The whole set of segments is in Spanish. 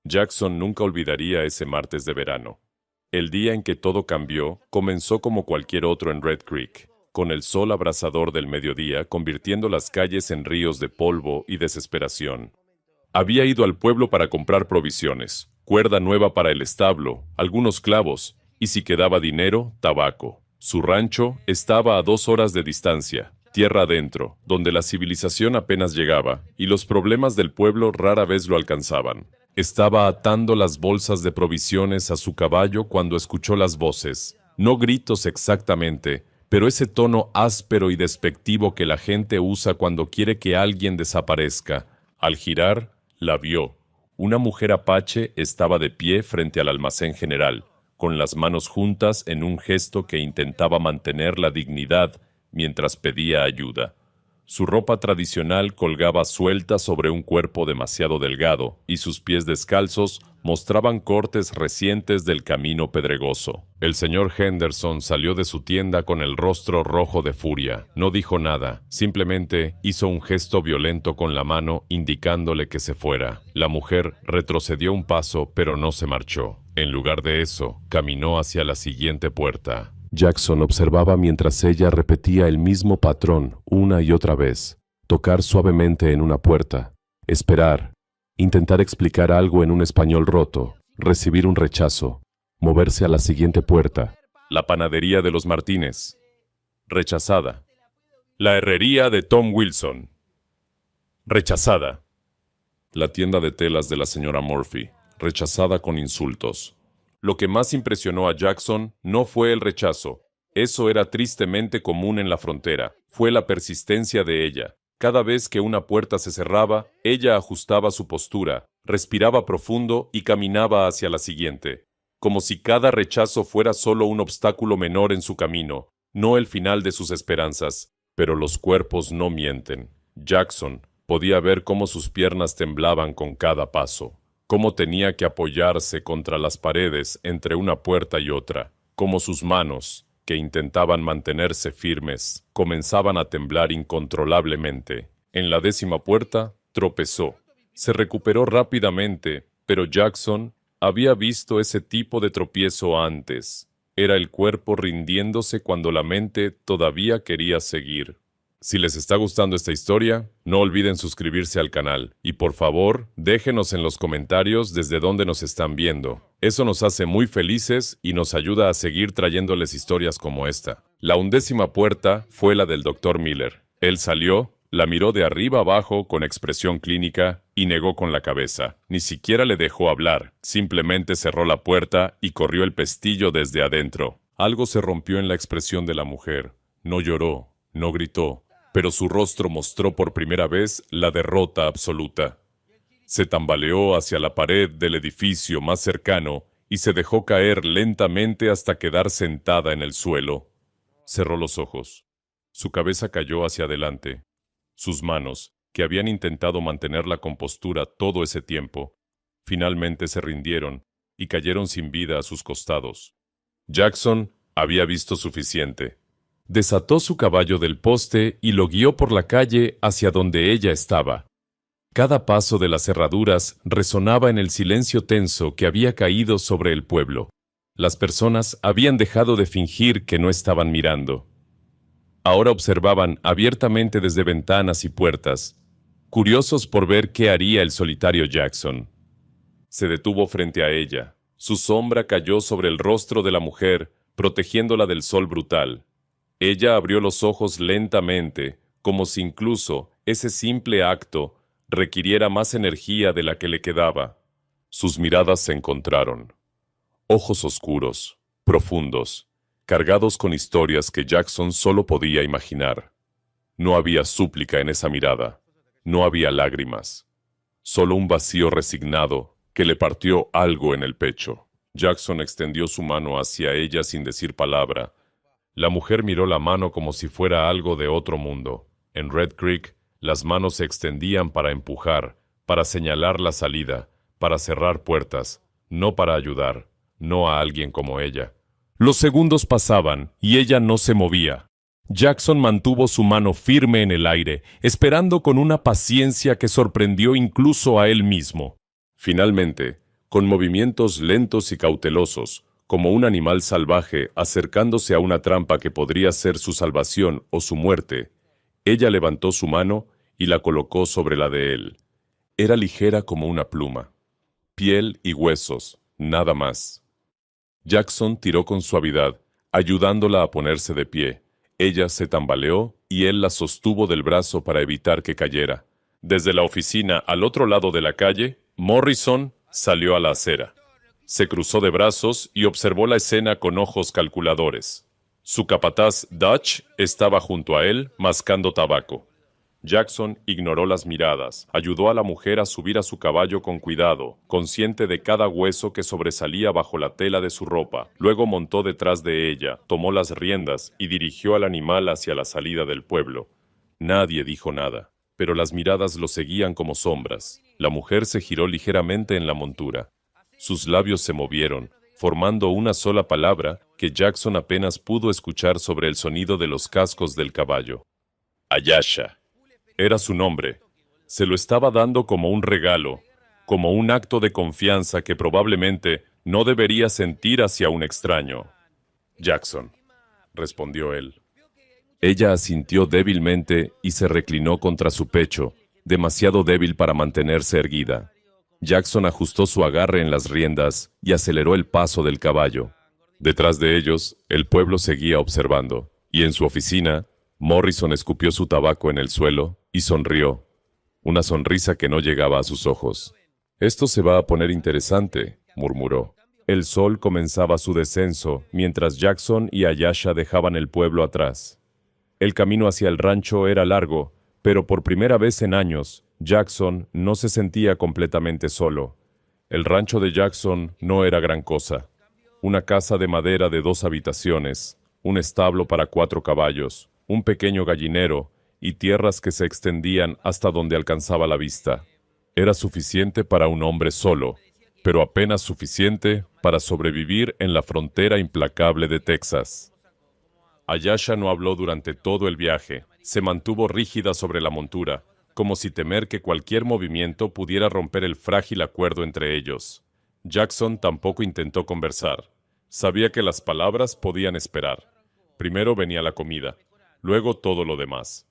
Jackson nunca olvidaría ese martes de verano. El día en que todo cambió comenzó como cualquier otro en Red Creek, con el sol abrasador del mediodía convirtiendo las calles en ríos de polvo y desesperación. Había ido al pueblo para comprar provisiones, cuerda nueva para el establo, algunos clavos, y si quedaba dinero, tabaco. Su rancho estaba a 2 horas de distancia, tierra adentro, donde la civilización apenas llegaba, y los problemas del pueblo rara vez lo alcanzaban. Estaba atando las bolsas de provisiones a su caballo cuando escuchó las voces. No gritos exactamente, pero ese tono áspero y despectivo que la gente usa cuando quiere que alguien desaparezca. Al girar, la vio. Una mujer apache estaba de pie frente al almacén general, con las manos juntas en un gesto que intentaba mantener la dignidad mientras pedía ayuda. Su ropa tradicional colgaba suelta sobre un cuerpo demasiado delgado, y sus pies descalzos mostraban cortes recientes del camino pedregoso. El señor Henderson salió de su tienda con el rostro rojo de furia. No dijo nada, simplemente hizo un gesto violento con la mano indicándole que se fuera. La mujer retrocedió un paso, pero no se marchó. En lugar de eso, caminó hacia la siguiente puerta. Jackson observaba mientras ella repetía el mismo patrón una y otra vez. Tocar suavemente en una puerta, esperar, intentar explicar algo en un español roto, recibir un rechazo, moverse a la siguiente puerta. La panadería de los Martínez. Rechazada. La herrería de Tom Wilson. Rechazada. La tienda de telas de la señora Murphy. Rechazada con insultos. Lo que más impresionó a Jackson no fue el rechazo. Eso era tristemente común en la frontera. Fue la persistencia de ella. Cada vez que una puerta se cerraba, ella ajustaba su postura, respiraba profundo y caminaba hacia la siguiente. Como si cada rechazo fuera solo un obstáculo menor en su camino, no el final de sus esperanzas. Pero los cuerpos no mienten. Jackson podía ver cómo sus piernas temblaban con cada paso. Cómo tenía que apoyarse contra las paredes entre una puerta y otra, cómo sus manos, que intentaban mantenerse firmes, comenzaban a temblar incontrolablemente. En la 10ª puerta, tropezó. Se recuperó rápidamente, pero Jackson había visto ese tipo de tropiezo antes. Era el cuerpo rindiéndose cuando la mente todavía quería seguir. Si les está gustando esta historia, no olviden suscribirse al canal y por favor, déjenos en los comentarios desde dónde nos están viendo. Eso nos hace muy felices y nos ayuda a seguir trayéndoles historias como esta. La 11ª puerta fue la del Dr. Miller. Él salió, la miró de arriba abajo con expresión clínica y negó con la cabeza. Ni siquiera le dejó hablar, simplemente cerró la puerta y corrió el pestillo desde adentro. Algo se rompió en la expresión de la mujer. No lloró, no gritó. Pero su rostro mostró por primera vez la derrota absoluta. Se tambaleó hacia la pared del edificio más cercano y se dejó caer lentamente hasta quedar sentada en el suelo. Cerró los ojos. Su cabeza cayó hacia adelante. Sus manos, que habían intentado mantener la compostura todo ese tiempo, finalmente se rindieron y cayeron sin vida a sus costados. Jackson había visto suficiente. Desató su caballo del poste y lo guió por la calle hacia donde ella estaba. Cada paso de las herraduras resonaba en el silencio tenso que había caído sobre el pueblo. Las personas habían dejado de fingir que no estaban mirando. Ahora observaban abiertamente desde ventanas y puertas, curiosos por ver qué haría el solitario Jackson. Se detuvo frente a ella. Su sombra cayó sobre el rostro de la mujer, protegiéndola del sol brutal. Ella abrió los ojos lentamente, como si incluso ese simple acto requiriera más energía de la que le quedaba. Sus miradas se encontraron. Ojos oscuros, profundos, cargados con historias que Jackson solo podía imaginar. No había súplica en esa mirada. No había lágrimas. Solo un vacío resignado que le partió algo en el pecho. Jackson extendió su mano hacia ella sin decir palabra. La mujer miró la mano como si fuera algo de otro mundo. En Red Creek, las manos se extendían para empujar, para señalar la salida, para cerrar puertas, no para ayudar, no a alguien como ella. Los segundos pasaban y ella no se movía. Jackson mantuvo su mano firme en el aire, esperando con una paciencia que sorprendió incluso a él mismo. Finalmente, con movimientos lentos y cautelosos, como un animal salvaje acercándose a una trampa que podría ser su salvación o su muerte. Ella levantó su mano y la colocó sobre la de él. Era ligera como una pluma. Piel y huesos, nada más. Jackson tiró con suavidad, ayudándola a ponerse de pie. Ella se tambaleó y él la sostuvo del brazo para evitar que cayera. Desde la oficina al otro lado de la calle, Morrison salió a la acera. Se cruzó de brazos y observó la escena con ojos calculadores. Su capataz, Dutch, estaba junto a él, mascando tabaco. Jackson ignoró las miradas, ayudó a la mujer a subir a su caballo con cuidado, consciente de cada hueso que sobresalía bajo la tela de su ropa. Luego montó detrás de ella, tomó las riendas y dirigió al animal hacia la salida del pueblo. Nadie dijo nada, pero las miradas lo seguían como sombras. La mujer se giró ligeramente en la montura. Sus labios se movieron, formando una sola palabra que Jackson apenas pudo escuchar sobre el sonido de los cascos del caballo. Ayasha. Era su nombre. Se lo estaba dando como un regalo, como un acto de confianza que probablemente no debería sentir hacia un extraño. Jackson, respondió él. Ella asintió débilmente y se reclinó contra su pecho, demasiado débil para mantenerse erguida. Jackson ajustó su agarre en las riendas y aceleró el paso del caballo. Detrás de ellos, el pueblo seguía observando, y en su oficina, Morrison escupió su tabaco en el suelo y sonrió, una sonrisa que no llegaba a sus ojos. «Esto se va a poner interesante», murmuró. El sol comenzaba su descenso mientras Jackson y Ayasha dejaban el pueblo atrás. El camino hacia el rancho era largo, pero por primera vez en años, Jackson no se sentía completamente solo. El rancho de Jackson no era gran cosa. Una casa de madera de 2 habitaciones, un establo para 4 caballos, un pequeño gallinero y tierras que se extendían hasta donde alcanzaba la vista. Era suficiente para un hombre solo, pero apenas suficiente para sobrevivir en la frontera implacable de Texas. Ayasha no habló durante todo el viaje. Se mantuvo rígida sobre la montura, como si temer que cualquier movimiento pudiera romper el frágil acuerdo entre ellos. Jackson tampoco intentó conversar. Sabía que las palabras podían esperar. Primero venía la comida, luego todo lo demás.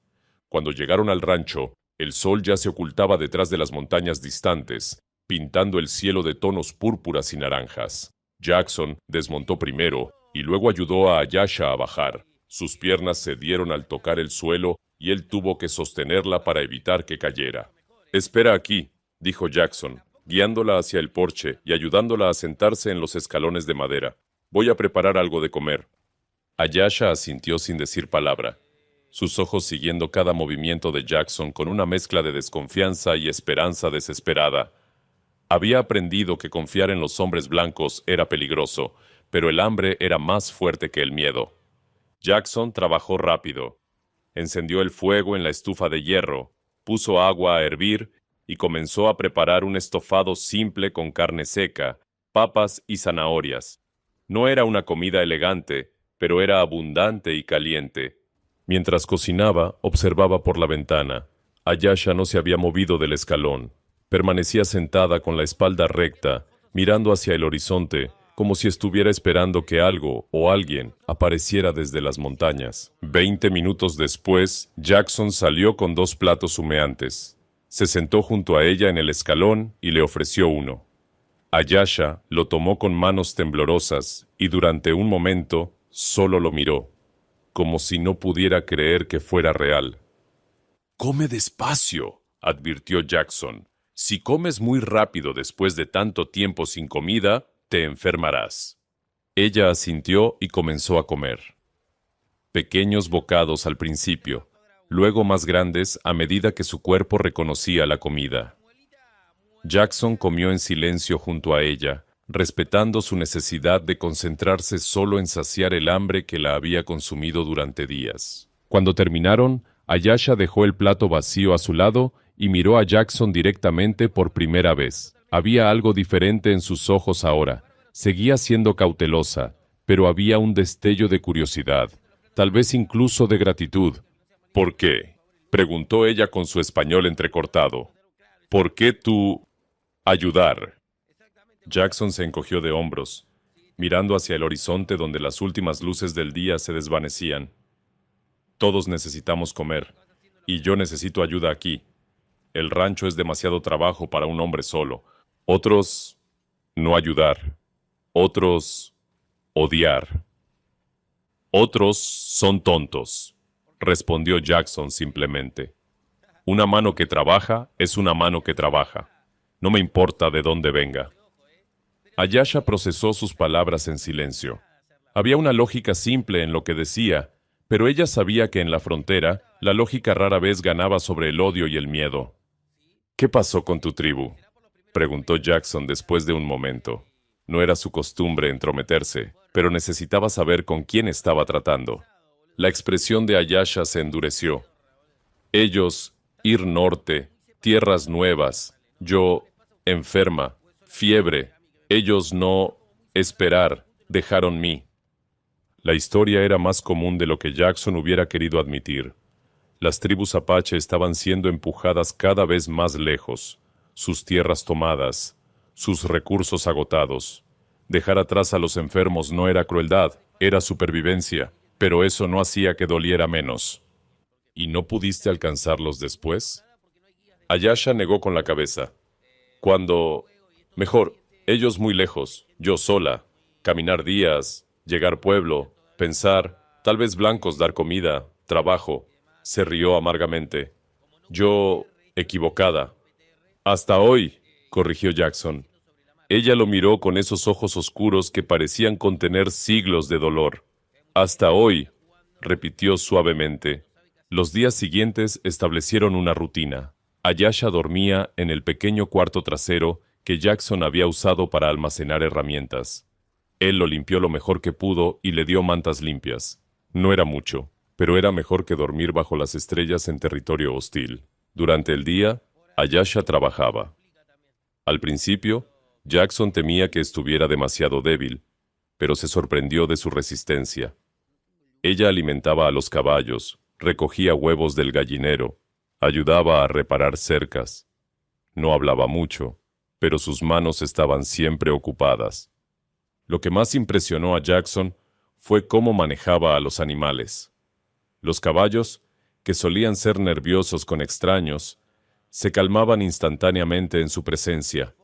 Cuando llegaron al rancho, el sol ya se ocultaba detrás de las montañas distantes, pintando el cielo de tonos púrpuras y naranjas. Jackson desmontó primero y luego ayudó a Ayasha a bajar. Sus piernas cedieron al tocar el suelo y él tuvo que sostenerla para evitar que cayera. «Espera aquí», dijo Jackson, guiándola hacia el porche y ayudándola a sentarse en los escalones de madera. «Voy a preparar algo de comer». Ayasha asintió sin decir palabra, sus ojos siguiendo cada movimiento de Jackson con una mezcla de desconfianza y esperanza desesperada. Había aprendido que confiar en los hombres blancos era peligroso, pero el hambre era más fuerte que el miedo. Jackson trabajó rápido. Encendió el fuego en la estufa de hierro, puso agua a hervir y comenzó a preparar un estofado simple con carne seca, papas y zanahorias. No era una comida elegante, pero era abundante y caliente. Mientras cocinaba, observaba por la ventana. Ayasha no se había movido del escalón. Permanecía sentada con la espalda recta, mirando hacia el horizonte, como si estuviera esperando que algo o alguien apareciera desde las montañas. 20 minutos después, Jackson salió con 2 platos humeantes. Se sentó junto a ella en el escalón y le ofreció uno. Ayasha lo tomó con manos temblorosas y durante un momento solo lo miró, como si no pudiera creer que fuera real. «Come despacio», advirtió Jackson. «Si comes muy rápido después de tanto tiempo sin comida, te enfermarás». Ella asintió y comenzó a comer. Pequeños bocados al principio, luego más grandes a medida que su cuerpo reconocía la comida. Jackson comió en silencio junto a ella, respetando su necesidad de concentrarse solo en saciar el hambre que la había consumido durante días. Cuando terminaron, Ayasha dejó el plato vacío a su lado y miró a Jackson directamente por primera vez. Había algo diferente en sus ojos ahora. Seguía siendo cautelosa, pero había un destello de curiosidad, tal vez incluso de gratitud. «¿Por qué?», preguntó ella con su español entrecortado. «¿Por qué tú ayudar?» Jackson se encogió de hombros, mirando hacia el horizonte donde las últimas luces del día se desvanecían. Todos necesitamos comer, y yo necesito ayuda aquí. El rancho es demasiado trabajo para un hombre solo. Otros, no ayudar. Otros, odiar. Otros son tontos, respondió Jackson simplemente. Una mano que trabaja es una mano que trabaja. No me importa de dónde venga. Ayesha procesó sus palabras en silencio. Había una lógica simple en lo que decía, pero ella sabía que en la frontera, la lógica rara vez ganaba sobre el odio y el miedo. ¿Qué pasó con tu tribu?, preguntó Jackson después de un momento. No era su costumbre entrometerse, pero necesitaba saber con quién estaba tratando. La expresión de Ayesha se endureció. Ellos, ir norte, tierras nuevas, yo, enferma, fiebre, ellos no, esperar, dejaron mí. La historia era más común de lo que Jackson hubiera querido admitir. Las tribus apache estaban siendo empujadas cada vez más lejos, sus tierras tomadas, sus recursos agotados. Dejar atrás a los enfermos no era crueldad, era supervivencia, pero eso no hacía que doliera menos. ¿Y no pudiste alcanzarlos después? Ayesha negó con la cabeza. Mejor, ellos muy lejos, yo sola, caminar días, llegar pueblo, pensar, tal vez blancos dar comida, trabajo. Se rió amargamente. Yo, equivocada. Hasta hoy, corrigió Jackson. Ella lo miró con esos ojos oscuros que parecían contener siglos de dolor. Hasta hoy, repitió suavemente. Los días siguientes establecieron una rutina. Ayesha dormía en el pequeño cuarto trasero que Jackson había usado para almacenar herramientas. Él lo limpió lo mejor que pudo y le dio mantas limpias. No era mucho, pero era mejor que dormir bajo las estrellas en territorio hostil. Durante el día, Ayesha trabajaba. Al principio, Jackson temía que estuviera demasiado débil, pero se sorprendió de su resistencia. Ella alimentaba a los caballos, recogía huevos del gallinero, ayudaba a reparar cercas. No hablaba mucho, pero sus manos estaban siempre ocupadas. Lo que más impresionó a Jackson fue cómo manejaba a los animales. Los caballos, que solían ser nerviosos con extraños, se calmaban instantáneamente en su presencia.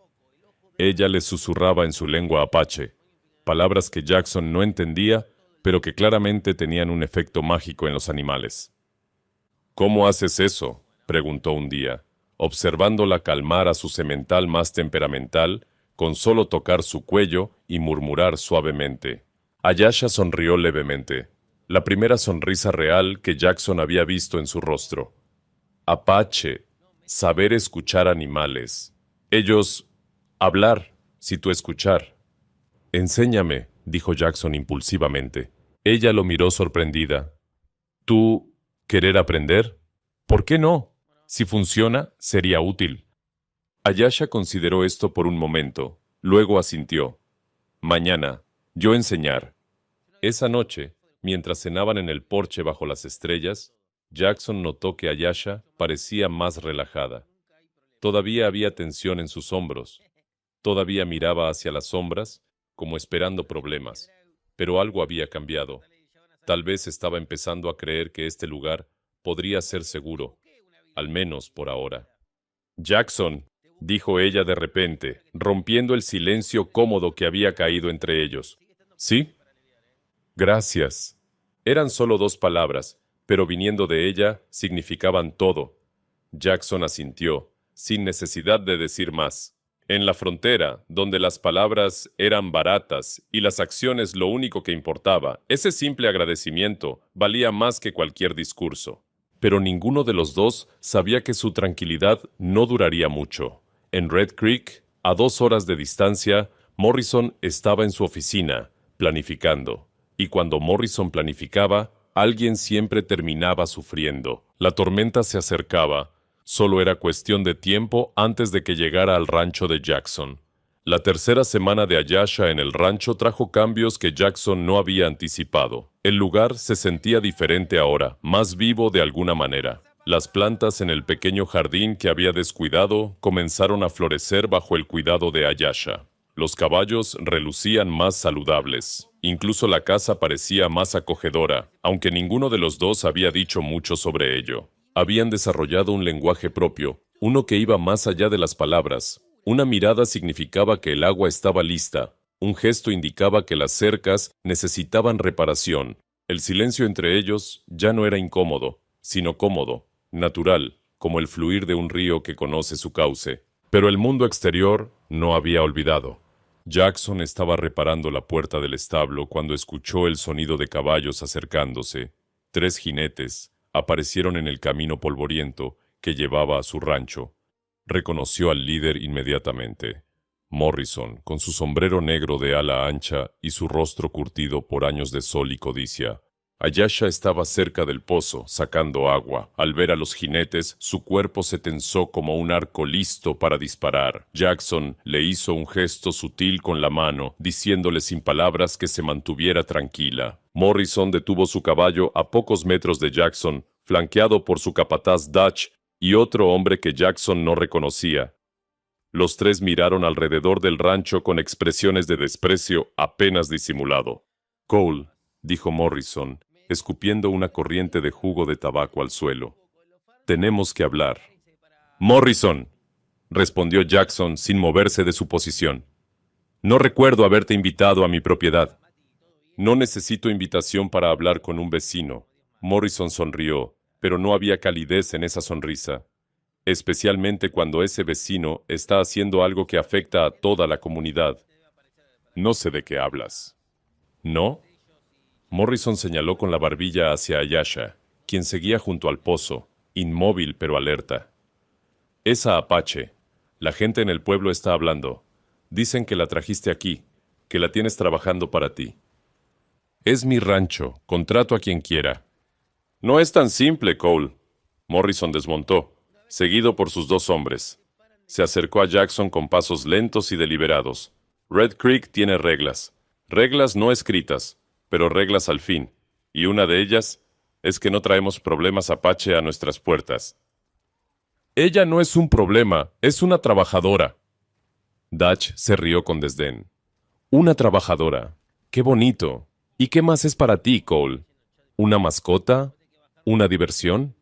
Ella les susurraba en su lengua apache, palabras que Jackson no entendía, pero que claramente tenían un efecto mágico en los animales. ¿Cómo haces eso?, preguntó un día, observándola calmar a su semental más temperamental, con solo tocar su cuello y murmurar suavemente. Ayesha sonrió levemente, la primera sonrisa real que Jackson había visto en su rostro. Apache, saber escuchar animales. Ellos, hablar, si tú escuchar. Enséñame, dijo Jackson impulsivamente. Ella lo miró sorprendida. ¿Tú, querer aprender? ¿Por qué no? Si funciona, sería útil. Ayesha consideró esto por un momento, luego asintió. Mañana, yo enseñar. Esa noche, mientras cenaban en el porche bajo las estrellas, Jackson notó que Ayesha parecía más relajada. Todavía había tensión en sus hombros. Todavía miraba hacia las sombras, como esperando problemas. Pero algo había cambiado. Tal vez estaba empezando a creer que este lugar podría ser seguro, al menos por ahora. Jackson, dijo ella de repente, rompiendo el silencio cómodo que había caído entre ellos. ¿Sí? Gracias. Eran solo 2 palabras, pero viniendo de ella, significaban todo. Jackson asintió, sin necesidad de decir más. En la frontera, donde las palabras eran baratas y las acciones lo único que importaba, ese simple agradecimiento valía más que cualquier discurso. Pero ninguno de los dos sabía que su tranquilidad no duraría mucho. En Red Creek, a 2 horas de distancia, Morrison estaba en su oficina, planificando. Y cuando Morrison planificaba, alguien siempre terminaba sufriendo. La tormenta se acercaba. Solo era cuestión de tiempo antes de que llegara al rancho de Jackson. La tercera semana de Ayesha en el rancho trajo cambios que Jackson no había anticipado. El lugar se sentía diferente ahora, más vivo de alguna manera. Las plantas en el pequeño jardín que había descuidado comenzaron a florecer bajo el cuidado de Ayesha. Los caballos relucían más saludables. Incluso la casa parecía más acogedora, aunque ninguno de los dos había dicho mucho sobre ello. Habían desarrollado un lenguaje propio, uno que iba más allá de las palabras. Una mirada significaba que el agua estaba lista. Un gesto indicaba que las cercas necesitaban reparación. El silencio entre ellos ya no era incómodo, sino cómodo, natural, como el fluir de un río que conoce su cauce. Pero el mundo exterior no había olvidado. Jackson estaba reparando la puerta del establo cuando escuchó el sonido de caballos acercándose. 3 jinetes aparecieron en el camino polvoriento que llevaba a su rancho. Reconoció al líder inmediatamente. Morrison, con su sombrero negro de ala ancha y su rostro curtido por años de sol y codicia. Ayesha estaba cerca del pozo, sacando agua. Al ver a los jinetes, su cuerpo se tensó como un arco listo para disparar. Jackson le hizo un gesto sutil con la mano, diciéndole sin palabras que se mantuviera tranquila. Morrison detuvo su caballo a pocos metros de Jackson, flanqueado por su capataz Dutch y otro hombre que Jackson no reconocía. Los 3 miraron alrededor del rancho con expresiones de desprecio apenas disimulado. «Cole», dijo Morrison, escupiendo una corriente de jugo de tabaco al suelo. «Tenemos que hablar». «Morrison», respondió Jackson sin moverse de su posición. «No recuerdo haberte invitado a mi propiedad». «No necesito invitación para hablar con un vecino». Morrison sonrió, pero no había calidez en esa sonrisa, especialmente cuando ese vecino está haciendo algo que afecta a toda la comunidad. «No sé de qué hablas». «¿No?» Morrison señaló con la barbilla hacia Ayesha, quien seguía junto al pozo, inmóvil pero alerta. «Esa Apache. La gente en el pueblo está hablando. Dicen que la trajiste aquí, que la tienes trabajando para ti». «Es mi rancho. Contrato a quien quiera». «No es tan simple, Cole». Morrison desmontó, seguido por sus 2 hombres. Se acercó a Jackson con pasos lentos y deliberados. «Red Creek tiene reglas. Reglas no escritas, pero reglas al fin, y una de ellas es que no traemos problemas Apache a nuestras puertas». «Ella no es un problema, es una trabajadora». Dutch se rió con desdén. «Una trabajadora. Qué bonito. ¿Y qué más es para ti, Cole? ¿Una mascota? ¿Una diversión?»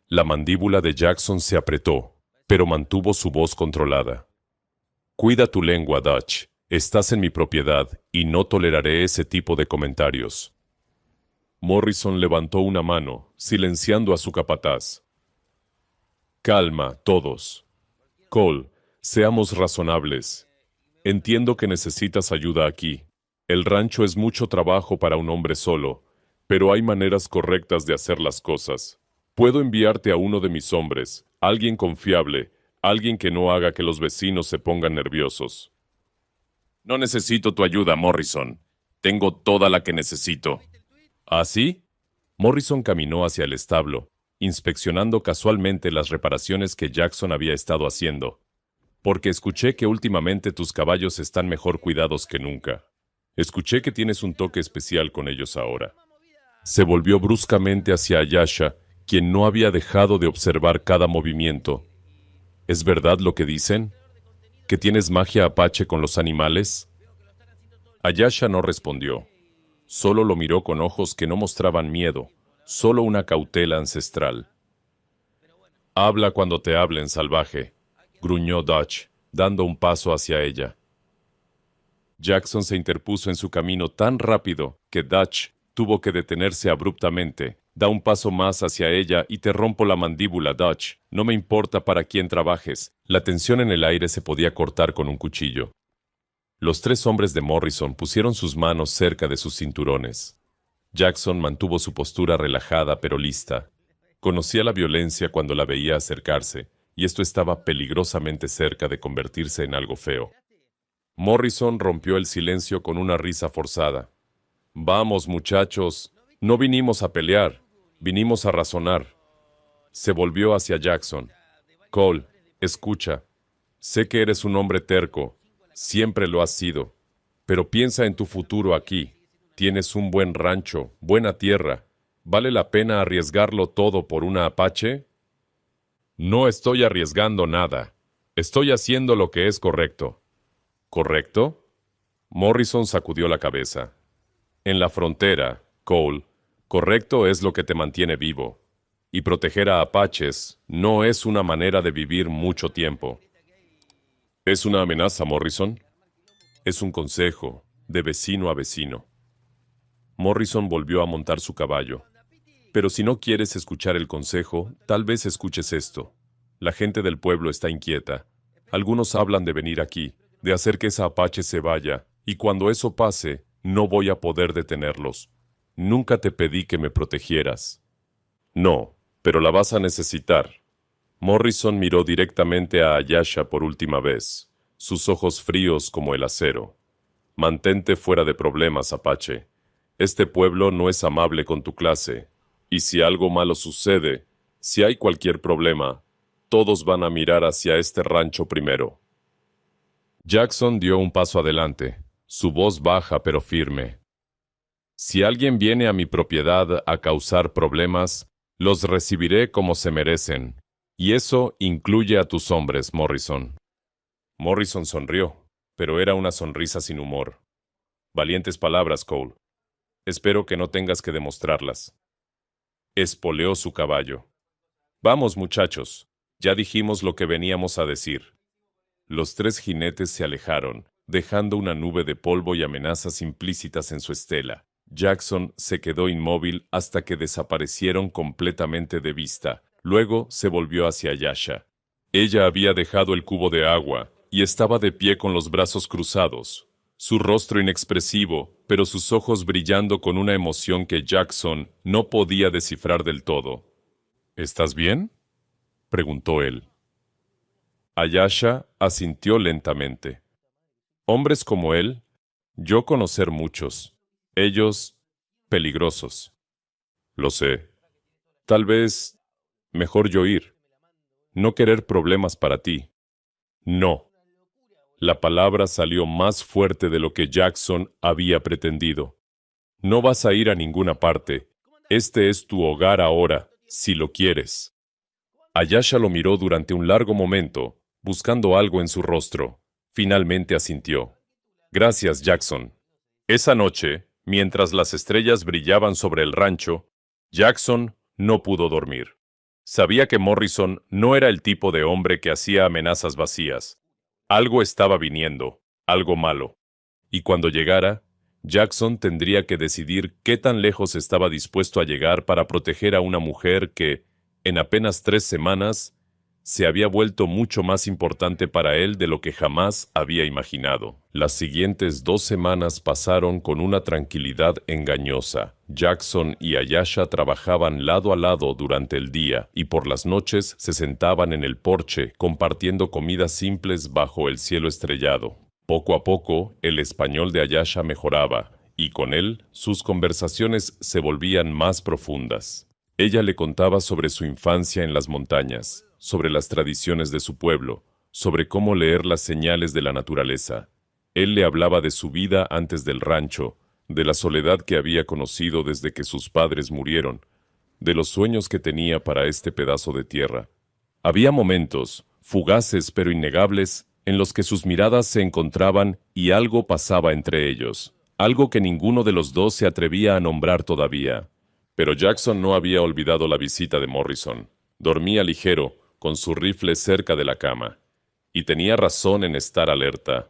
La mandíbula de Jackson se apretó, pero mantuvo su voz controlada. «Cuida tu lengua, Dutch. Estás en mi propiedad y no toleraré ese tipo de comentarios». Morrison levantó una mano, silenciando a su capataz. «Calma, todos. Cole, seamos razonables. Entiendo que necesitas ayuda aquí. El rancho es mucho trabajo para un hombre solo, pero hay maneras correctas de hacer las cosas. Puedo enviarte a uno de mis hombres, alguien confiable, alguien que no haga que los vecinos se pongan nerviosos». «No necesito tu ayuda, Morrison. Tengo toda la que necesito». ¿Ah, sí? Morrison caminó hacia el establo, inspeccionando casualmente las reparaciones que Jackson había estado haciendo. «Porque escuché que últimamente tus caballos están mejor cuidados que nunca. Escuché que tienes un toque especial con ellos ahora». Se volvió bruscamente hacia Ayesha, quien no había dejado de observar cada movimiento. «¿Es verdad lo que dicen? ¿Que tienes magia Apache con los animales?» Ayesha no respondió. Solo lo miró con ojos que no mostraban miedo, solo una cautela ancestral. «Habla cuando te hablen, salvaje», gruñó Dutch, dando un paso hacia ella. Jackson se interpuso en su camino tan rápido que Dutch tuvo que detenerse abruptamente. «Da un paso más hacia ella y te rompo la mandíbula, Dutch. No me importa para quién trabajes». La tensión en el aire se podía cortar con un cuchillo. Los 3 hombres de Morrison pusieron sus manos cerca de sus cinturones. Jackson mantuvo su postura relajada pero lista. Conocía la violencia cuando la veía acercarse, y esto estaba peligrosamente cerca de convertirse en algo feo. Morrison rompió el silencio con una risa forzada. «Vamos, muchachos, no vinimos a pelear, vinimos a razonar». Se volvió hacia Jackson. «Cole, escucha. Sé que eres un hombre terco. Siempre lo has sido. Pero piensa en tu futuro aquí. Tienes un buen rancho, buena tierra. ¿Vale la pena arriesgarlo todo por una Apache?» «No estoy arriesgando nada. Estoy haciendo lo que es correcto». ¿correcto? Morrison sacudió la cabeza. En la frontera, Cole, correcto es lo que te mantiene vivo. Y proteger a apaches no es una manera de vivir mucho tiempo. ¿Es una amenaza, Morrison? Es un consejo, de vecino a vecino. Morrison volvió a montar su caballo. Pero si no quieres escuchar el consejo, tal vez escuches esto. La gente del pueblo está inquieta. Algunos hablan de venir aquí, de hacer que esa apache se vaya, y cuando eso pase, no voy a poder detenerlos. Nunca te pedí que me protegieras. No, pero la vas a necesitar. Morrison miró directamente a Ayasha por última vez, sus ojos fríos como el acero. Mantente fuera de problemas, Apache. Este pueblo no es amable con tu clase. Y si algo malo sucede, si hay cualquier problema, todos van a mirar hacia este rancho primero. Jackson dio un paso adelante, su voz baja pero firme. Si alguien viene a mi propiedad a causar problemas, los recibiré como se merecen. Y eso incluye a tus hombres, Morrison. Morrison sonrió, pero era una sonrisa sin humor. Valientes palabras, Cole. Espero que no tengas que demostrarlas. Espoleó su caballo. Vamos, muchachos. Ya dijimos lo que veníamos a decir. Los tres jinetes se alejaron, dejando una nube de polvo y amenazas implícitas en su estela. Jackson se quedó inmóvil hasta que desaparecieron completamente de vista. Luego se volvió hacia Ayasha. Ella había dejado el cubo de agua y estaba de pie con los brazos cruzados, su rostro inexpresivo, pero sus ojos brillando con una emoción que Jackson no podía descifrar del todo. ¿Estás bien?, preguntó él. Ayasha asintió lentamente. Hombres como él, yo conocer muchos. Ellos, peligrosos. Lo sé. Tal vez, mejor yo ir. No querer problemas para ti. No. La palabra salió más fuerte de lo que Jackson había pretendido. No vas a ir a ninguna parte. Este es tu hogar ahora, si lo quieres. Ayasha lo miró durante un largo momento, buscando algo en su rostro. Finalmente asintió. Gracias, Jackson. Esa noche, mientras las estrellas brillaban sobre el rancho, Jackson no pudo dormir. Sabía que Morrison no era el tipo de hombre que hacía amenazas vacías. Algo estaba viniendo, algo malo. Y cuando llegara, Jackson tendría que decidir qué tan lejos estaba dispuesto a llegar para proteger a una mujer que, en apenas 3 semanas, se había vuelto mucho más importante para él de lo que jamás había imaginado. Las siguientes 2 semanas pasaron con una tranquilidad engañosa. Jackson y Ayasha trabajaban lado a lado durante el día y por las noches se sentaban en el porche compartiendo comidas simples bajo el cielo estrellado. Poco a poco, el español de Ayasha mejoraba y con él sus conversaciones se volvían más profundas. Ella le contaba sobre su infancia en las montañas, sobre las tradiciones de su pueblo, sobre cómo leer las señales de la naturaleza. Él le hablaba de su vida antes del rancho, de la soledad que había conocido desde que sus padres murieron, de los sueños que tenía para este pedazo de tierra. Había momentos, fugaces pero innegables, en los que sus miradas se encontraban y algo pasaba entre ellos, algo que ninguno de los dos se atrevía a nombrar todavía. Pero Jackson no había olvidado la visita de Morrison. Dormía ligero, con su rifle cerca de la cama, y tenía razón en estar alerta.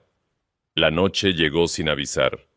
La noche llegó sin avisar.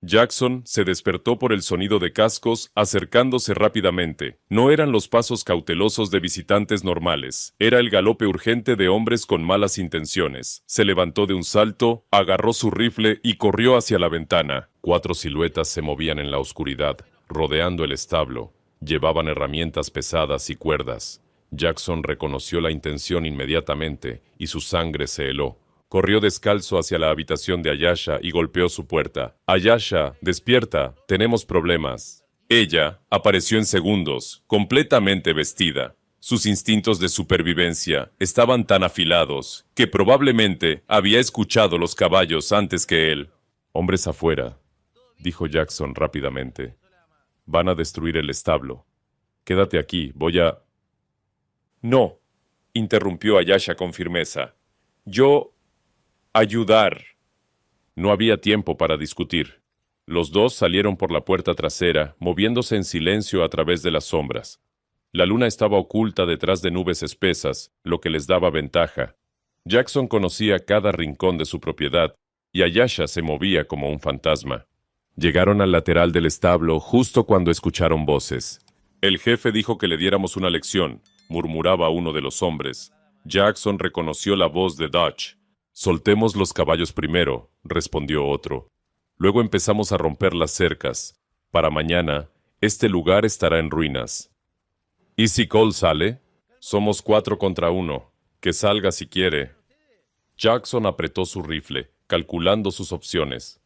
Jackson se despertó por el sonido de cascos acercándose rápidamente. No eran los pasos cautelosos de visitantes normales, era el galope urgente de hombres con malas intenciones. Se levantó de un salto, agarró su rifle y corrió hacia la ventana. 4 siluetas se movían en la oscuridad, rodeando el establo. Llevaban herramientas pesadas y cuerdas. Jackson reconoció la intención inmediatamente y su sangre se heló. Corrió descalzo hacia la habitación de Ayasha y golpeó su puerta. «Ayasha, despierta, tenemos problemas». Ella apareció en segundos, completamente vestida. Sus instintos de supervivencia estaban tan afilados que probablemente había escuchado los caballos antes que él. «Hombres afuera», dijo Jackson rápidamente. «Van a destruir el establo. Quédate aquí, voy a...» «No», interrumpió Ayasha con firmeza. «Yo... ayudar». No había tiempo para discutir. Los dos salieron por la puerta trasera, moviéndose en silencio a través de las sombras. La luna estaba oculta detrás de nubes espesas, lo que les daba ventaja. Jackson conocía cada rincón de su propiedad, y Ayasha se movía como un fantasma. Llegaron al lateral del establo justo cuando escucharon voces. El jefe dijo que le diéramos una lección, murmuraba uno de los hombres. Jackson reconoció la voz de Dutch. Soltemos los caballos primero, respondió otro. Luego empezamos a romper las cercas. Para mañana, este lugar estará en ruinas. ¿Y si Cole sale? Somos 4 contra 1. Que salga si quiere. Jackson apretó su rifle, calculando sus opciones.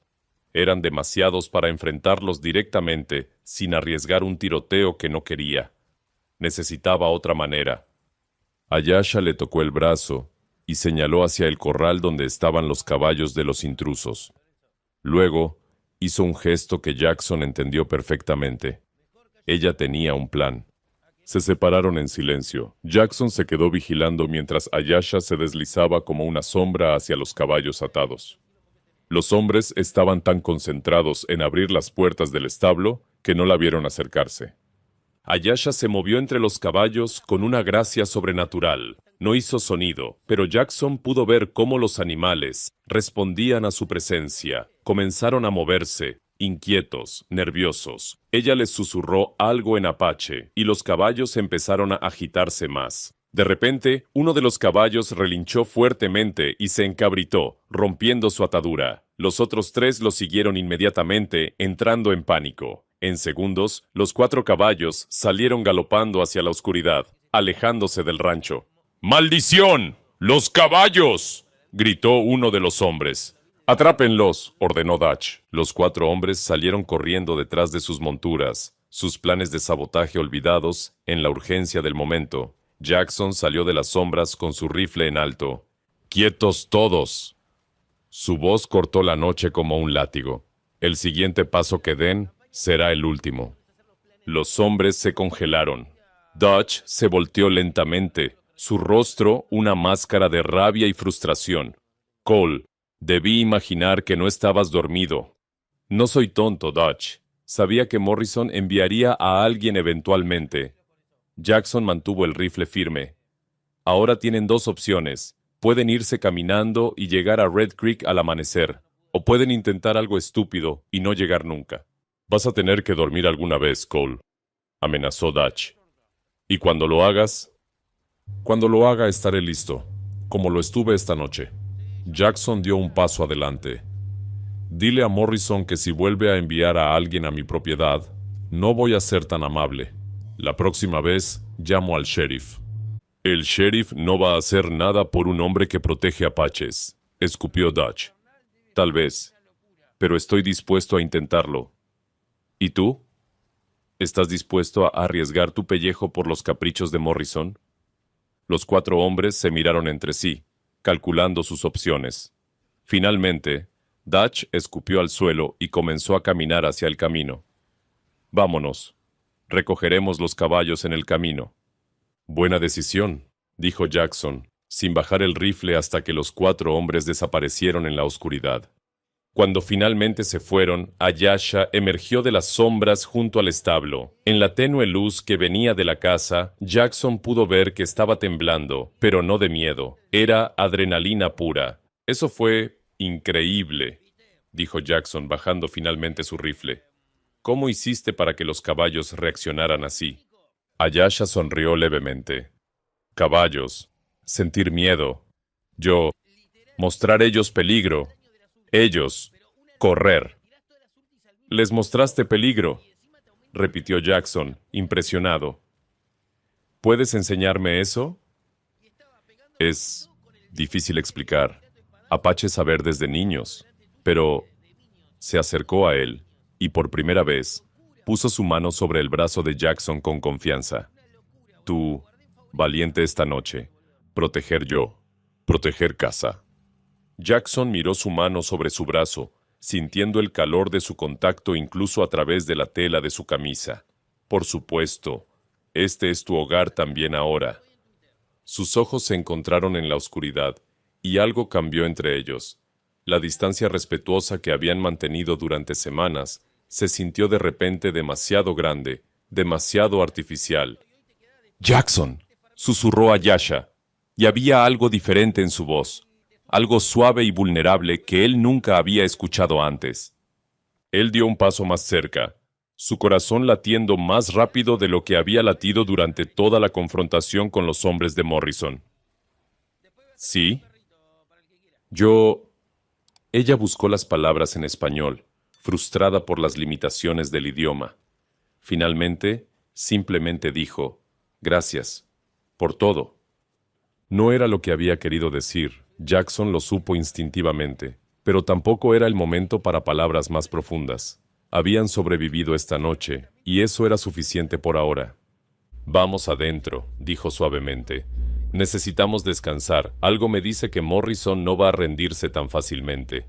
Eran demasiados para enfrentarlos directamente, sin arriesgar un tiroteo que no quería. Necesitaba otra manera. Ayasha le tocó el brazo y señaló hacia el corral donde estaban los caballos de los intrusos. Luego, hizo un gesto que Jackson entendió perfectamente. Ella tenía un plan. Se separaron en silencio. Jackson se quedó vigilando mientras Ayasha se deslizaba como una sombra hacia los caballos atados. Los hombres estaban tan concentrados en abrir las puertas del establo que no la vieron acercarse. Ayasha se movió entre los caballos con una gracia sobrenatural. No hizo sonido, pero Jackson pudo ver cómo los animales respondían a su presencia. Comenzaron a moverse, inquietos, nerviosos. Ella les susurró algo en apache, y los caballos empezaron a agitarse más. De repente, uno de los caballos relinchó fuertemente y se encabritó, rompiendo su atadura. Los otros 3 lo siguieron inmediatamente, entrando en pánico. En segundos, los 4 caballos salieron galopando hacia la oscuridad, alejándose del rancho. ¡Maldición! ¡Los caballos!, gritó uno de los hombres. «Atrápenlos», ordenó Dutch. Los 4 hombres salieron corriendo detrás de sus monturas, sus planes de sabotaje olvidados en la urgencia del momento. Jackson salió de las sombras con su rifle en alto. «¡Quietos todos!». Su voz cortó la noche como un látigo. El siguiente paso que den será el último. Los hombres se congelaron. Dutch se volteó lentamente, su rostro una máscara de rabia y frustración. «Cole, debí imaginar que no estabas dormido». «No soy tonto, Dutch. Sabía que Morrison enviaría a alguien eventualmente». Jackson mantuvo el rifle firme. «Ahora tienen 2 opciones. Pueden irse caminando y llegar a Red Creek al amanecer, o pueden intentar algo estúpido y no llegar nunca». «Vas a tener que dormir alguna vez, Cole», amenazó Dutch. «Y cuando lo hagas...». «Cuando lo haga estaré listo, como lo estuve esta noche». Jackson dio un paso adelante. «Dile a Morrison que si vuelve a enviar a alguien a mi propiedad, no voy a ser tan amable. La próxima vez llamo al sheriff». «El sheriff no va a hacer nada por un hombre que protege apaches», escupió Dutch. «Tal vez, pero estoy dispuesto a intentarlo». «¿Y tú? ¿Estás dispuesto a arriesgar tu pellejo por los caprichos de Morrison?». Los 4 hombres se miraron entre sí, calculando sus opciones. Finalmente, Dutch escupió al suelo y comenzó a caminar hacia el camino. «Vámonos. Recogeremos los caballos en el camino». «Buena decisión», dijo Jackson, sin bajar el rifle hasta que los 4 hombres desaparecieron en la oscuridad. Cuando finalmente se fueron, Ayasha emergió de las sombras junto al establo. En la tenue luz que venía de la casa, Jackson pudo ver que estaba temblando, pero no de miedo. Era adrenalina pura. «Eso fue increíble», dijo Jackson, bajando finalmente su rifle. «¿Cómo hiciste para que los caballos reaccionaran así?». Ayasha sonrió levemente. «Caballos. Sentir miedo. Yo. Mostrar ellos peligro. Ellos. Correr». «Les mostraste peligro», repitió Jackson, impresionado. «¿Puedes enseñarme eso?». Es difícil explicar. Apache saber desde niños. Pero se acercó a él y por primera vez puso su mano sobre el brazo de Jackson con confianza. «Tú, valiente esta noche. Proteger yo. Proteger casa». Jackson miró su mano sobre su brazo, sintiendo el calor de su contacto incluso a través de la tela de su camisa. «Por supuesto, este es tu hogar también ahora». Sus ojos se encontraron en la oscuridad, y algo cambió entre ellos. La distancia respetuosa que habían mantenido durante semanas se sintió de repente demasiado grande, demasiado artificial. «Jackson», susurró Ayesha, y había algo diferente en su voz, algo suave y vulnerable que él nunca había escuchado antes. Él dio un paso más cerca, su corazón latiendo más rápido de lo que había latido durante toda la confrontación con los hombres de Morrison. «¿Sí? Yo...» Ella buscó las palabras en español, frustrada por las limitaciones del idioma. Finalmente, simplemente dijo, «Gracias, por todo». No era lo que había querido decir, Jackson lo supo instintivamente, pero tampoco era el momento para palabras más profundas. Habían sobrevivido esta noche, y eso era suficiente por ahora. «Vamos adentro», dijo suavemente. «Necesitamos descansar. Algo me dice que Morrison no va a rendirse tan fácilmente».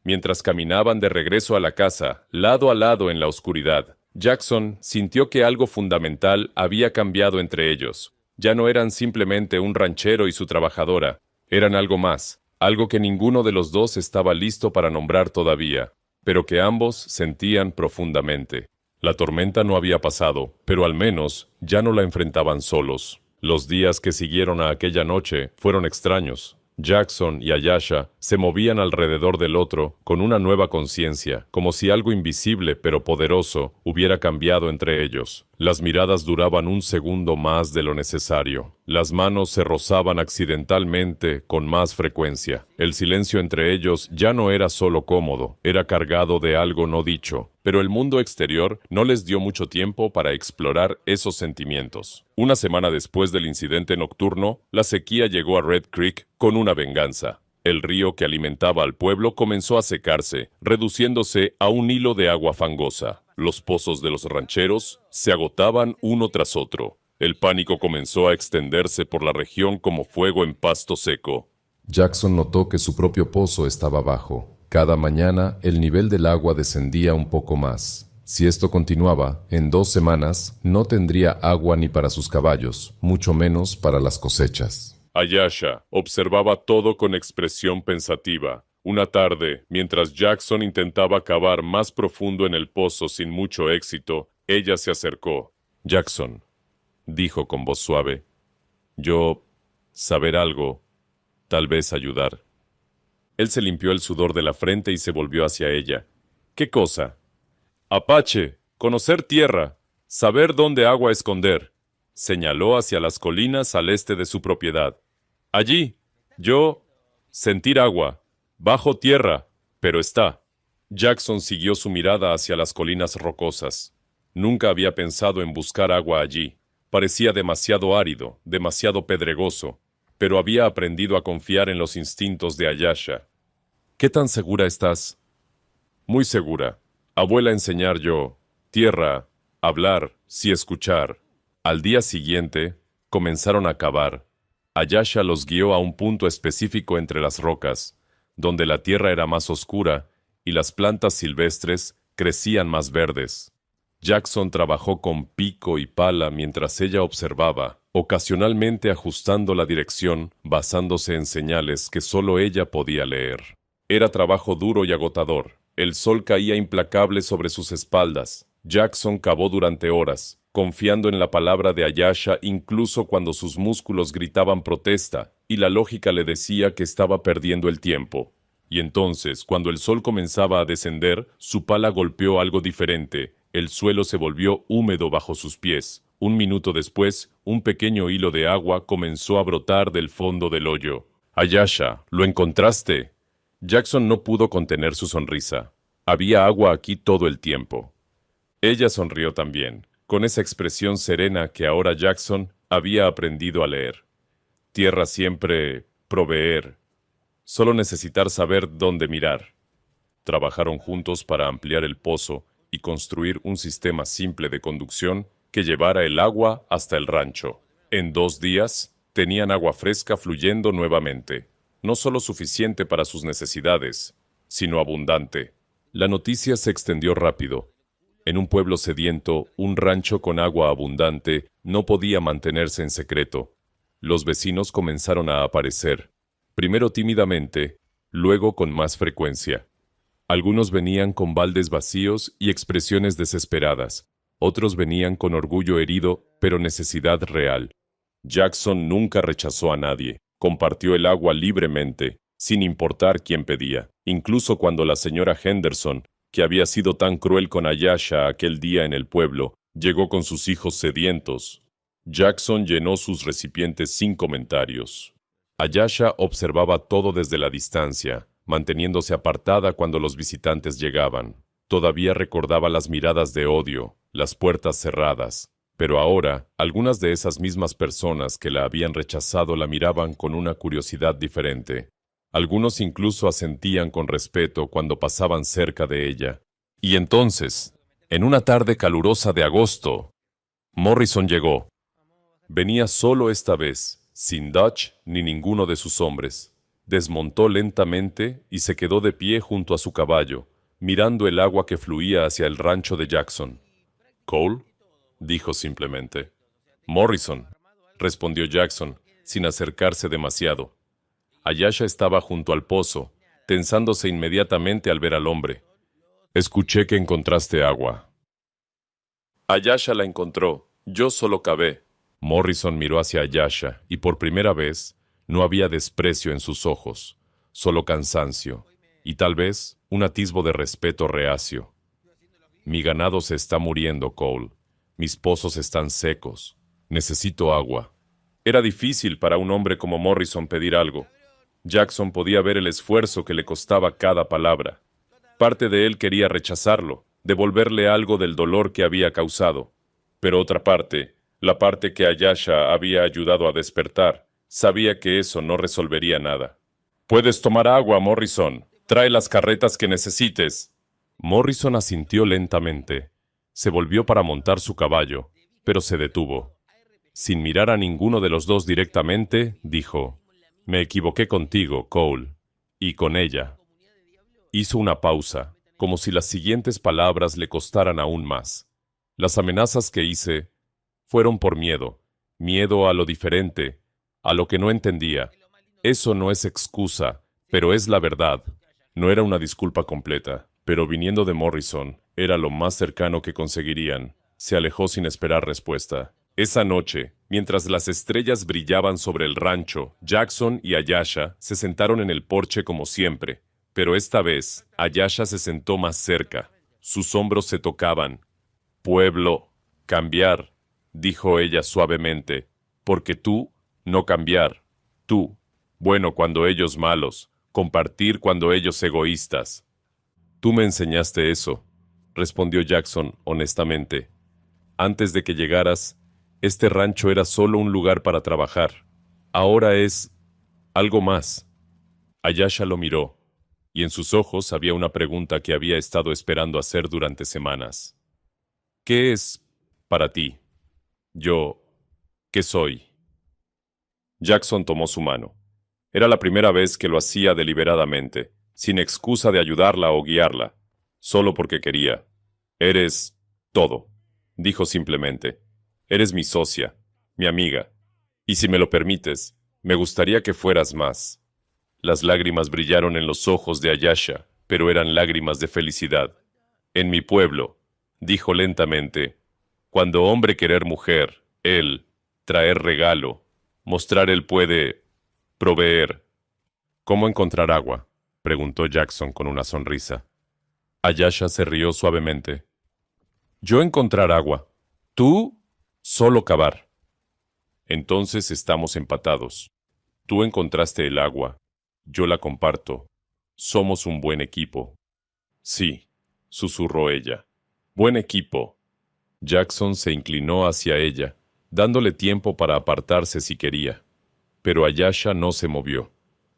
Mientras caminaban de regreso a la casa, lado a lado en la oscuridad, Jackson sintió que algo fundamental había cambiado entre ellos. Ya no eran simplemente un ranchero y su trabajadora, eran algo más, algo que ninguno de los dos estaba listo para nombrar todavía, pero que ambos sentían profundamente. La tormenta no había pasado, pero al menos ya no la enfrentaban solos. Los días que siguieron a aquella noche fueron extraños. Jackson y Ayesha se movían alrededor del otro con una nueva conciencia, como si algo invisible pero poderoso hubiera cambiado entre ellos. Las miradas duraban un segundo más de lo necesario. Las manos se rozaban accidentalmente con más frecuencia. El silencio entre ellos ya no era solo cómodo, era cargado de algo no dicho. Pero el mundo exterior no les dio mucho tiempo para explorar esos sentimientos. Una semana después del incidente nocturno, la sequía llegó a Red Creek con una venganza. El río que alimentaba al pueblo comenzó a secarse, reduciéndose a un hilo de agua fangosa. Los pozos de los rancheros se agotaban uno tras otro. El pánico comenzó a extenderse por la región como fuego en pasto seco. Jackson notó que su propio pozo estaba bajo. Cada mañana el nivel del agua descendía un poco más. Si esto continuaba, en 2 semanas no tendría agua ni para sus caballos, mucho menos para las cosechas. Ayesha observaba todo con expresión pensativa. Una tarde, mientras Jackson intentaba cavar más profundo en el pozo sin mucho éxito, ella se acercó. «Jackson», dijo con voz suave, «yo... saber algo, tal vez ayudar». Él se limpió el sudor de la frente y se volvió hacia ella. «¿Qué cosa?» «Apache, conocer tierra, saber dónde agua esconder». Señaló hacia las colinas al este de su propiedad. «Allí, yo... sentir agua, bajo tierra, pero está». Jackson siguió su mirada hacia las colinas rocosas. Nunca había pensado en buscar agua allí. Parecía demasiado árido, demasiado pedregoso, pero había aprendido a confiar en los instintos de Ayesha. «¿Qué tan segura estás?» «Muy segura. Abuela enseñar yo. Tierra, hablar, sí escuchar». Al día siguiente, comenzaron a cavar. Ayesha los guió a un punto específico entre las rocas, donde la tierra era más oscura y las plantas silvestres crecían más verdes. Jackson trabajó con pico y pala mientras ella observaba, ocasionalmente ajustando la dirección basándose en señales que solo ella podía leer. Era trabajo duro y agotador. El sol caía implacable sobre sus espaldas. Jackson cavó durante horas, confiando en la palabra de Ayesha incluso cuando sus músculos gritaban protesta y la lógica le decía que estaba perdiendo el tiempo. Y entonces, cuando el sol comenzaba a descender, su pala golpeó algo diferente. El suelo se volvió húmedo bajo sus pies. 1 minuto después, un pequeño hilo de agua comenzó a brotar del fondo del hoyo. «Ayesha, ¿lo encontraste?» Jackson no pudo contener su sonrisa. Había agua aquí todo el tiempo. Ella sonrió también, con esa expresión serena que ahora Jackson había aprendido a leer. Tierra siempre, proveer. Solo necesitar saber dónde mirar. Trabajaron juntos para ampliar el pozo y construir un sistema simple de conducción que llevara el agua hasta el rancho. En 2 días, tenían agua fresca fluyendo nuevamente. No solo suficiente para sus necesidades, sino abundante. La noticia se extendió rápido. En un pueblo sediento, un rancho con agua abundante no podía mantenerse en secreto. Los vecinos comenzaron a aparecer, primero tímidamente, luego con más frecuencia. Algunos venían con baldes vacíos y expresiones desesperadas. Otros venían con orgullo herido, pero necesidad real. Jackson nunca rechazó a nadie. Compartió el agua libremente, sin importar quién pedía. Incluso cuando la señora Henderson, que había sido tan cruel con Ayesha aquel día en el pueblo, llegó con sus hijos sedientos, Jackson llenó sus recipientes sin comentarios. Ayesha observaba todo desde la distancia, manteniéndose apartada cuando los visitantes llegaban. Todavía recordaba las miradas de odio, las puertas cerradas, pero ahora algunas de esas mismas personas que la habían rechazado la miraban con una curiosidad diferente. Algunos incluso asentían con respeto cuando pasaban cerca de ella. Y entonces, en una tarde calurosa de agosto, Morrison llegó. Venía solo esta vez, sin Dutch ni ninguno de sus hombres. Desmontó lentamente y se quedó de pie junto a su caballo, mirando el agua que fluía hacia el rancho de Jackson. «¿Cole?», dijo simplemente. «Morrison», respondió Jackson, sin acercarse demasiado. Ayesha estaba junto al pozo, tensándose inmediatamente al ver al hombre. «Escuché que encontraste agua». «Ayesha la encontró. Yo solo cavé». Morrison miró hacia Ayesha y por primera vez no había desprecio en sus ojos, solo cansancio y tal vez un atisbo de respeto reacio. «Mi ganado se está muriendo, Cole. Mis pozos están secos. Necesito agua». Era difícil para un hombre como Morrison pedir algo. Jackson podía ver el esfuerzo que le costaba cada palabra. Parte de él quería rechazarlo, devolverle algo del dolor que había causado. Pero otra parte, la parte que Ayesha había ayudado a despertar, sabía que eso no resolvería nada. «Puedes tomar agua, Morrison. Trae las carretas que necesites». Morrison asintió lentamente. Se volvió para montar su caballo, pero se detuvo. Sin mirar a ninguno de los dos directamente, dijo: «Me equivoqué contigo, Cole, y con ella». Hizo una pausa, como si las siguientes palabras le costaran aún más. «Las amenazas que hice fueron por miedo a lo diferente, a lo que no entendía. Eso no es excusa, pero es la verdad». No era una disculpa completa, pero viniendo de Morrison, era lo más cercano que conseguirían. Se alejó sin esperar respuesta. Esa noche, mientras las estrellas brillaban sobre el rancho, Jackson y Ayesha se sentaron en el porche como siempre, pero esta vez Ayesha se sentó más cerca. Sus hombros se tocaban. «Pueblo, cambiar», dijo ella suavemente, «porque tú, no cambiar. Tú, bueno cuando ellos malos, compartir cuando ellos egoístas». «Tú me enseñaste eso», respondió Jackson honestamente. «Antes de que llegaras, este rancho era solo un lugar para trabajar. Ahora es algo más». Ayesha lo miró, y en sus ojos había una pregunta que había estado esperando hacer durante semanas. «¿Qué es para ti? Yo, ¿qué soy?» Jackson tomó su mano. Era la primera vez que lo hacía deliberadamente, sin excusa de ayudarla o guiarla, solo porque quería. «Eres todo», dijo simplemente. «Eres mi socia, mi amiga, y si me lo permites, me gustaría que fueras más». Las lágrimas brillaron en los ojos de Ayesha, pero eran lágrimas de felicidad. «En mi pueblo», dijo lentamente, «cuando hombre querer mujer, él, traer regalo, mostrar él puede proveer». «¿Cómo encontrar agua?», preguntó Jackson con una sonrisa. Ayesha se rió suavemente. «Yo encontrar agua. Tú, solo cavar». «Entonces estamos empatados. Tú encontraste el agua. Yo la comparto. Somos un buen equipo». «Sí», susurró ella. «Buen equipo». Jackson se inclinó hacia ella, dándole tiempo para apartarse si quería. Pero Ayesha no se movió.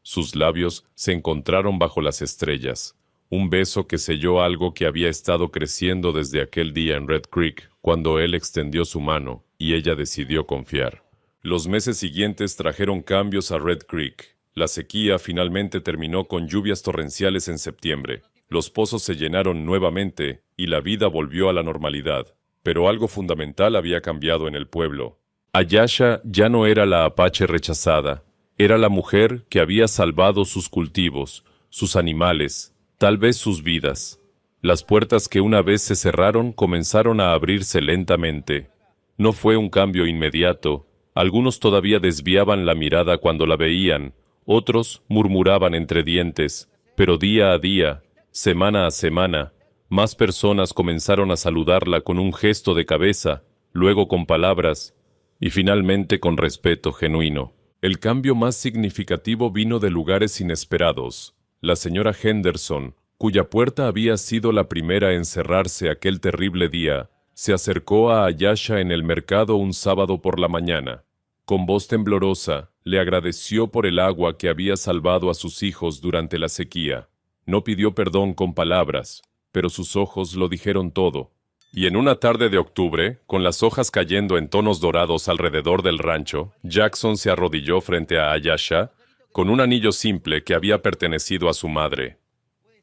Sus labios se encontraron bajo las estrellas, un beso que selló algo que había estado creciendo desde aquel día en Red Creek, cuando él extendió su mano y ella decidió confiar. Los meses siguientes trajeron cambios a Red Creek. La sequía finalmente terminó con lluvias torrenciales en septiembre. Los pozos se llenaron nuevamente y la vida volvió a la normalidad. Pero algo fundamental había cambiado en el pueblo. Ayesha ya no era la apache rechazada. Era la mujer que había salvado sus cultivos, sus animales, tal vez sus vidas. Las puertas que una vez se cerraron comenzaron a abrirse lentamente. No fue un cambio inmediato. Algunos todavía desviaban la mirada cuando la veían, otros murmuraban entre dientes, pero día a día, semana a semana, más personas comenzaron a saludarla con un gesto de cabeza, luego con palabras, y finalmente con respeto genuino. El cambio más significativo vino de lugares inesperados. La señora Henderson, cuya puerta había sido la primera en cerrarse aquel terrible día, se acercó a Ayesha en el mercado un sábado por la mañana. Con voz temblorosa, le agradeció por el agua que había salvado a sus hijos durante la sequía. No pidió perdón con palabras, pero sus ojos lo dijeron todo. Y en una tarde de octubre, con las hojas cayendo en tonos dorados alrededor del rancho, Jackson se arrodilló frente a Ayesha con un anillo simple que había pertenecido a su madre.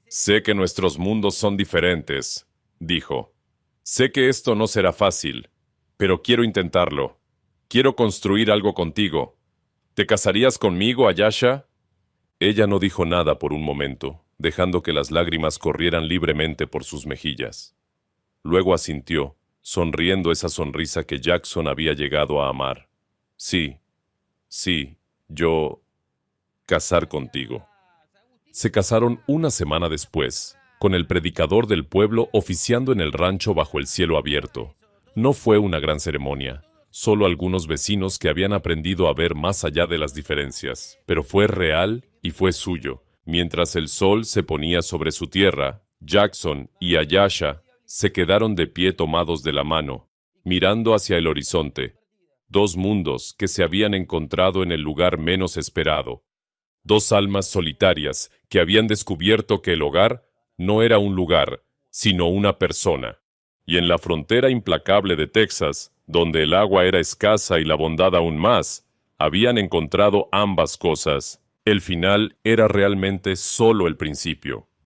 «Sé que nuestros mundos son diferentes», dijo. «Sé que esto no será fácil, pero quiero intentarlo. Quiero construir algo contigo. ¿Te casarías conmigo, Ayesha?» Ella no dijo nada por un momento, dejando que las lágrimas corrieran libremente por sus mejillas. Luego asintió, sonriendo esa sonrisa que Jackson había llegado a amar. «Sí, yo... casar contigo». Se casaron una semana después, con el predicador del pueblo oficiando en el rancho bajo el cielo abierto. No fue una gran ceremonia, solo algunos vecinos que habían aprendido a ver más allá de las diferencias, pero fue real y fue suyo. Mientras el sol se ponía sobre su tierra, Jackson y Ayesha se quedaron de pie tomados de la mano, mirando hacia el horizonte. Dos mundos que se habían encontrado en el lugar menos esperado. Dos almas solitarias que habían descubierto que el hogar no era un lugar, sino una persona. Y en la frontera implacable de Texas, donde el agua era escasa y la bondad aún más, habían encontrado ambas cosas. El final era realmente solo el principio.